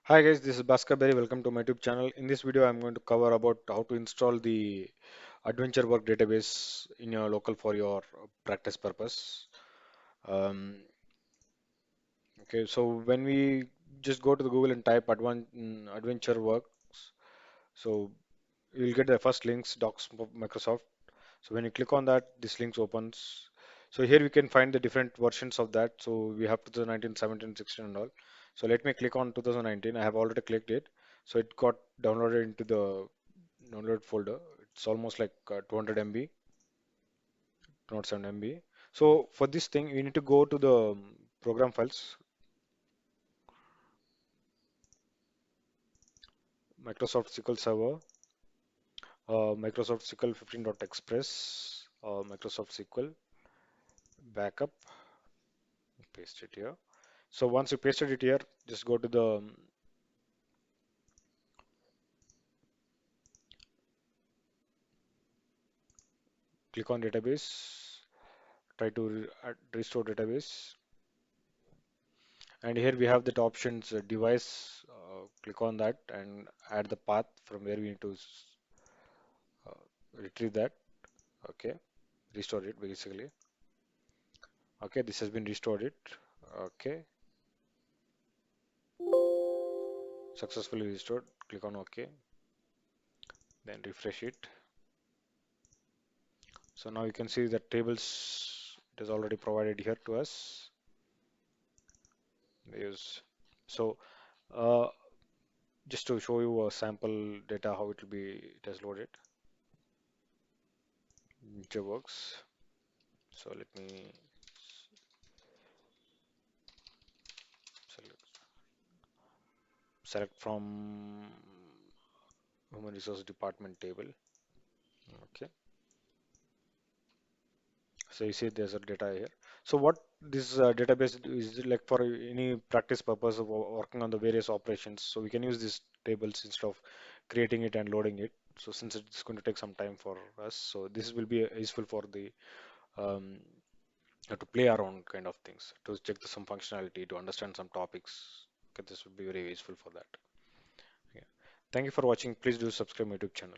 Hi guys, this is Bhaskar Berry. Welcome to my YouTube channel. In this video, I'm going to cover about how to install the AdventureWorks database in your local for your practice purpose. Um, okay, so when we just go to the Google and type AdventureWorks, so you'll get the first links, Docs of Microsoft. So when you click on that, this links opens. So here we can find the different versions of that. So we have 2019, 17, 16 and all. So let me click on 2019. I have already clicked it. So it got downloaded into the download folder. It's almost like 200 MB, not 7 MB. So for this thing, you need to go to the program files, Microsoft SQL Server, Microsoft SQL 15.express, Microsoft SQL backup, paste it here. So once you pasted it here, just go to the click on database, try to restore database, and here we have that options device. Click on that and add the path from where we need to retrieve that. Okay, restore it basically. Okay, this has been restored it. Okay, successfully restored. Click on OK, then refresh it. So now you can see that tables it is already provided here to us. Use so. Uh, just to show you a sample data how it will be it has loaded AdventureWorks. So let me select from human resource department table. Okay, so you see there's a data here. So what this database is like for any practice purpose of working on the various operations, so we can use these tables instead of creating it and loading it. So since it's going to take some time for us, so this will be useful for the um, to play around kind of things, to check some functionality, to understand some topics. Okay, this would be very useful for that. Yeah. Thank you for watching. Please do subscribe my YouTube channel.